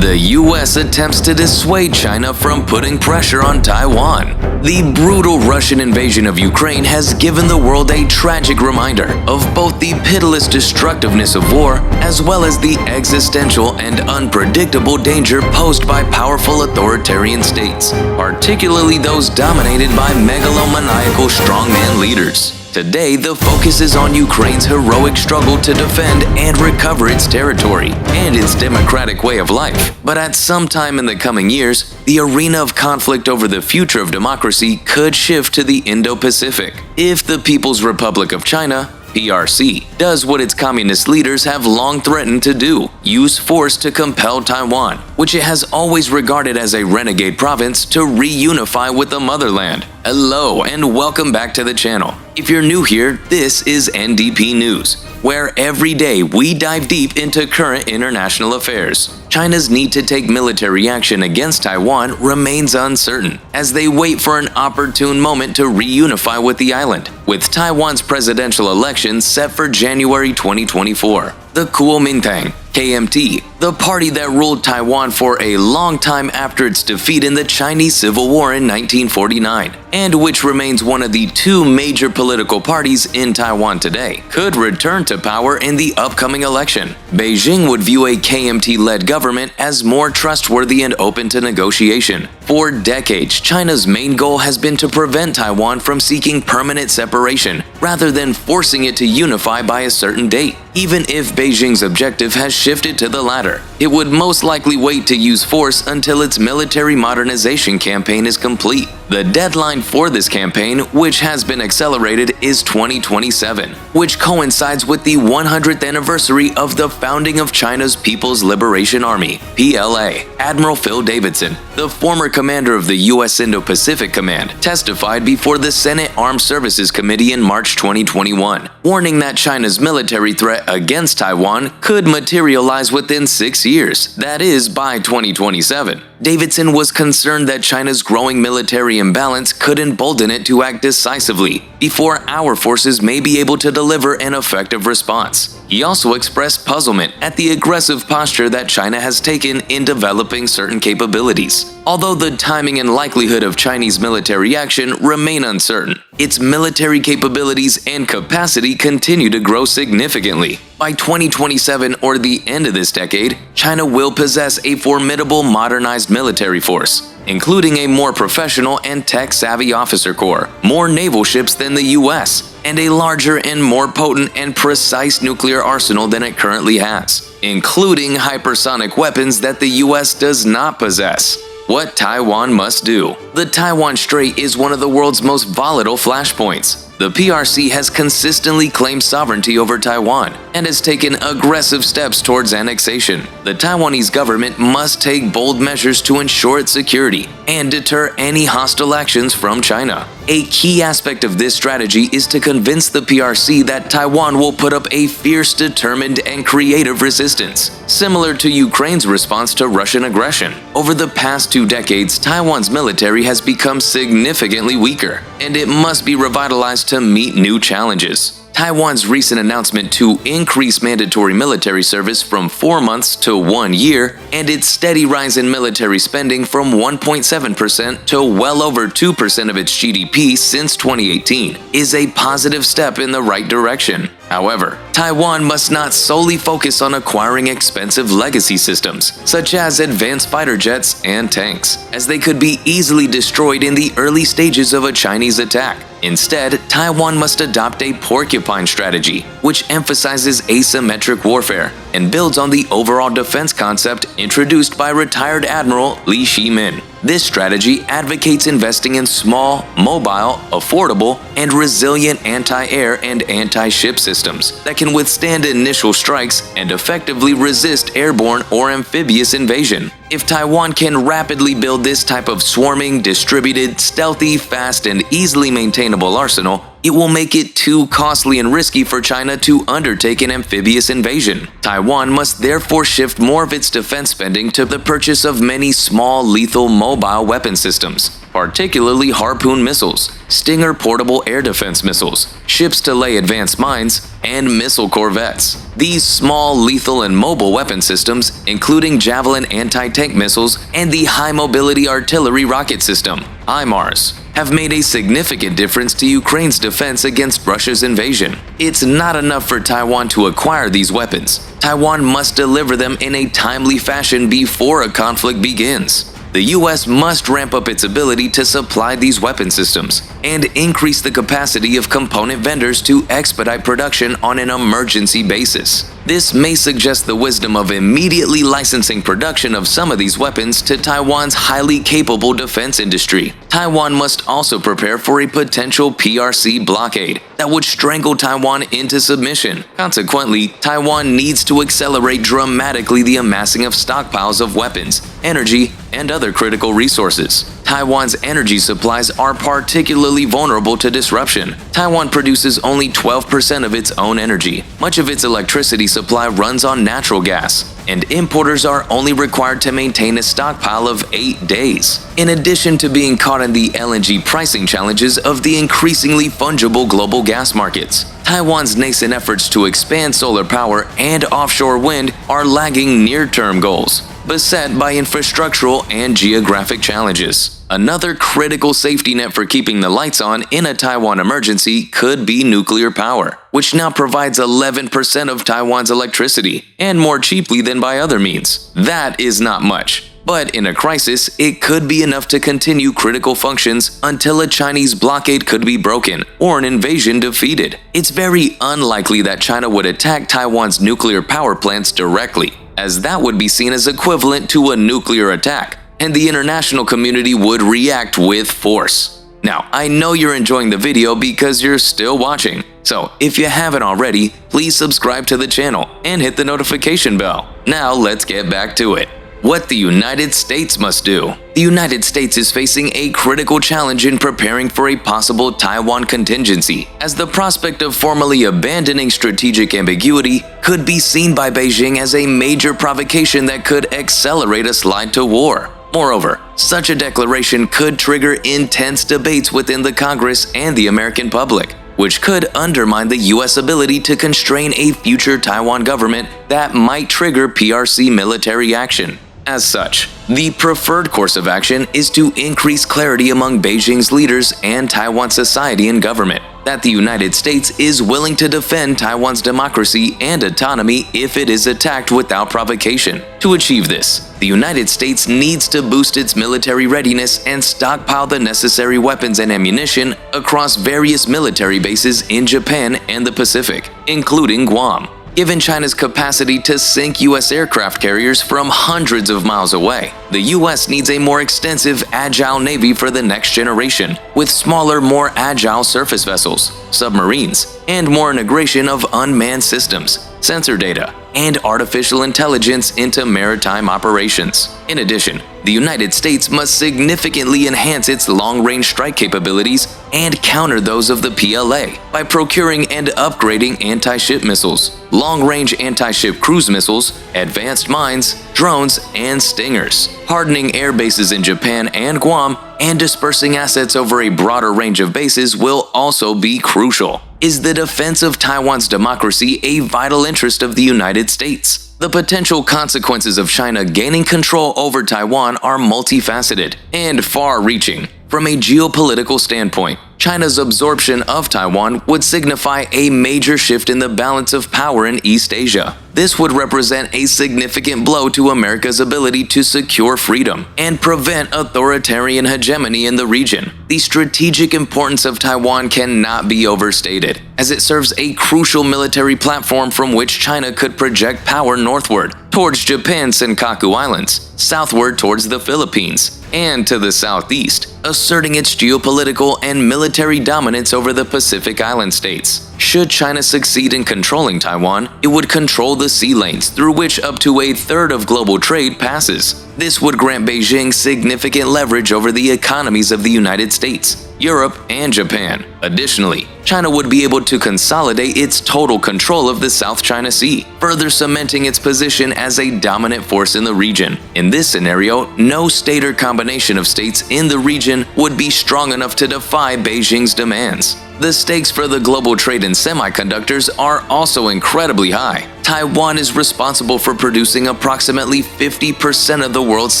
The U.S. attempts to dissuade China from putting pressure on Taiwan. The brutal Russian invasion of Ukraine has given the world a tragic reminder of both the pitiless destructiveness of war as well as the existential and unpredictable danger posed by powerful authoritarian states, particularly those dominated by megalomaniacal strongman leaders. Today, the focus is on Ukraine's heroic struggle to defend and recover its territory and its democratic way of life. But at some time in the coming years, the arena of conflict over the future of democracy could shift to the Indo-Pacific if the People's Republic of China, PRC, does what its communist leaders have long threatened to do: use force to compel Taiwan, which it has always regarded as a renegade province, to reunify with the motherland. Hello and welcome back to the channel. If you're new here, this is N.D.P News, where every day we dive deep into current international affairs. China's need to take military action against Taiwan remains uncertain, as they wait for an opportune moment to reunify with the island, with Taiwan's presidential election set for January 2024. The Kuomintang, KMT, the party that ruled Taiwan for a long time after its defeat in the Chinese Civil War in 1949, and which remains one of the two major political parties in Taiwan today, could return to power in the upcoming election. Beijing would view a KMT-led government as more trustworthy and open to negotiation. For decades, China's main goal has been to prevent Taiwan from seeking permanent separation, rather than forcing it to unify by a certain date. Even if Beijing's objective has shifted to the latter, it would most likely wait to use force until its military modernization campaign is complete. The deadline for this campaign, which has been accelerated, is 2027, which coincides with the 100th anniversary of the founding of China's People's Liberation Army, PLA. Admiral Phil Davidson, the former commander of the U.S. Indo-Pacific Command, testified before the Senate Armed Services Committee in March 2021, warning that China's military threat against Taiwan could materialize within 6 years, that is, by 2027. Davidson was concerned that China's growing military imbalance could embolden it to act decisively before our forces may be able to deliver an effective response. He also expressed puzzlement at the aggressive posture that China has taken in developing certain capabilities. Although the timing and likelihood of Chinese military action remain uncertain, its military capabilities and capacity continue to grow significantly. By 2027 or the end of this decade, China will possess a formidable modernized military force, including a more professional and tech-savvy officer corps, more naval ships than the U.S., and a larger and more potent and precise nuclear arsenal than it currently has, including hypersonic weapons that the U.S. does not possess. What Taiwan must do. The Taiwan Strait is one of the world's most volatile flashpoints. The PRC has consistently claimed sovereignty over Taiwan and has taken aggressive steps towards annexation. The Taiwanese government must take bold measures to ensure its security and deter any hostile actions from China. A key aspect of this strategy is to convince the PRC that Taiwan will put up a fierce, determined, and creative resistance, similar to Ukraine's response to Russian aggression. Over the past 2 decades, Taiwan's military has become significantly weaker, and it must be revitalized to meet new challenges. Taiwan's recent announcement to increase mandatory military service from 4 months to 1 year, and its steady rise in military spending from 1.7% to well over 2% of its GDP since 2018, is a positive step in the right direction. However, Taiwan must not solely focus on acquiring expensive legacy systems, such as advanced fighter jets and tanks, as they could be easily destroyed in the early stages of a Chinese attack. Instead, Taiwan must adopt a porcupine strategy, which emphasizes asymmetric warfare and builds on the overall defense concept introduced by retired Admiral Li Shimin. This strategy advocates investing in small, mobile, affordable, and resilient anti-air and anti-ship systems that can withstand initial strikes and effectively resist airborne or amphibious invasion. If Taiwan can rapidly build this type of swarming, distributed, stealthy, fast, and easily maintainable arsenal, it will make it too costly and risky for China to undertake an amphibious invasion. Taiwan must therefore shift more of its defense spending to the purchase of many small, lethal, mobile weapon systems, particularly Harpoon missiles, Stinger portable air defense missiles, ships to lay advanced mines, and missile corvettes. These small, lethal, and mobile weapon systems, including Javelin anti-tank missiles and the High Mobility Artillery Rocket System, HIMARS, have made a significant difference to Ukraine's defense against Russia's invasion. It's not enough for Taiwan to acquire these weapons. Taiwan must deliver them in a timely fashion before a conflict begins. The U.S. must ramp up its ability to supply these weapon systems and increase the capacity of component vendors to expedite production on an emergency basis. This may suggest the wisdom of immediately licensing production of some of these weapons to Taiwan's highly capable defense industry. Taiwan must also prepare for a potential PRC blockade that would strangle Taiwan into submission. Consequently, Taiwan needs to accelerate dramatically the amassing of stockpiles of weapons, energy, and other critical resources. Taiwan's energy supplies are particularly vulnerable to disruption. Taiwan produces only 12% of its own energy. Much of its electricity supply runs on natural gas, and importers are only required to maintain a stockpile of 8 days. In addition to being caught in the LNG pricing challenges of the increasingly fungible global gas markets, Taiwan's nascent efforts to expand solar power and offshore wind are lagging near-term goals, beset by infrastructural and geographic challenges. Another critical safety net for keeping the lights on in a Taiwan emergency could be nuclear power, which now provides 11% of Taiwan's electricity, and more cheaply than by other means. That is not much, but in a crisis, it could be enough to continue critical functions until a Chinese blockade could be broken or an invasion defeated. It's very unlikely that China would attack Taiwan's nuclear power plants directly, as that would be seen as equivalent to a nuclear attack, and the international community would react with force. Now, I know you're enjoying the video because you're still watching, so if you haven't already, please subscribe to the channel and hit the notification bell. Now let's get back to it. What the United States must do. The United States is facing a critical challenge in preparing for a possible Taiwan contingency, as the prospect of formally abandoning strategic ambiguity could be seen by Beijing as a major provocation that could accelerate a slide to war. Moreover, such a declaration could trigger intense debates within the Congress and the American public, which could undermine the U.S. ability to constrain a future Taiwan government that might trigger PRC military action. As such, the preferred course of action is to increase clarity among Beijing's leaders and Taiwan society and government that the United States is willing to defend Taiwan's democracy and autonomy if it is attacked without provocation. To achieve this, the United States needs to boost its military readiness and stockpile the necessary weapons and ammunition across various military bases in Japan and the Pacific, including Guam. Given China's capacity to sink U.S. aircraft carriers from hundreds of miles away, the U.S. needs a more extensive, agile navy for the next generation, with smaller, more agile surface vessels, submarines, and more integration of unmanned systems, sensor data, and artificial intelligence into maritime operations. In addition, the United States must significantly enhance its long-range strike capabilities and counter those of the PLA by procuring and upgrading anti-ship missiles, long-range anti-ship cruise missiles, advanced mines, drones, and stingers. Hardening air bases in Japan and Guam and dispersing assets over a broader range of bases will also be crucial. Is the defense of Taiwan's democracy a vital interest of the United States? The potential consequences of China gaining control over Taiwan are multifaceted and far-reaching. From a geopolitical standpoint, China's absorption of Taiwan would signify a major shift in the balance of power in East Asia. This would represent a significant blow to America's ability to secure freedom and prevent authoritarian hegemony in the region. The strategic importance of Taiwan cannot be overstated, as it serves a crucial military platform from which China could project power northward towards Japan's Senkaku Islands, southward towards the Philippines, and to the southeast, asserting its geopolitical and military dominance over the Pacific Island states. Should China succeed in controlling Taiwan, it would control the sea lanes through which up to a third of global trade passes. This would grant Beijing significant leverage over the economies of the United States, Europe, and Japan. Additionally, China would be able to consolidate its total control of the South China Sea, further cementing its position as a dominant force in the region. In this scenario, no state or combination of states in the region would be strong enough to defy Beijing's demands. The stakes for the global trade in semiconductors are also incredibly high. Taiwan is responsible for producing approximately 50% of the world's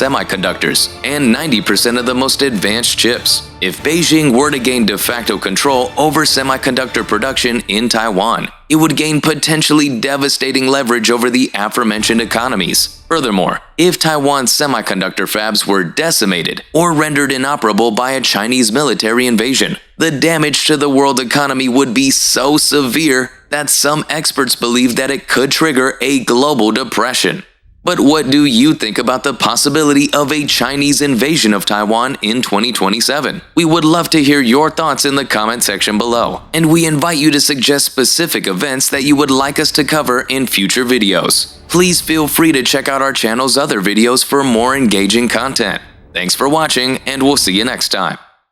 semiconductors and 90% of the most advanced chips. If Beijing were to gain de facto control over semiconductor production in Taiwan, it would gain potentially devastating leverage over the aforementioned economies. Furthermore, if Taiwan's semiconductor fabs were decimated or rendered inoperable by a Chinese military invasion, the damage to the world economy would be so severe that some experts believe that it could trigger a global depression. But what do you think about the possibility of a Chinese invasion of Taiwan in 2027? We would love to hear your thoughts in the comment section below, and we invite you to suggest specific events that you would like us to cover in future videos. Please feel free to check out our channel's other videos for more engaging content. Thanks for watching, and we'll see you next time.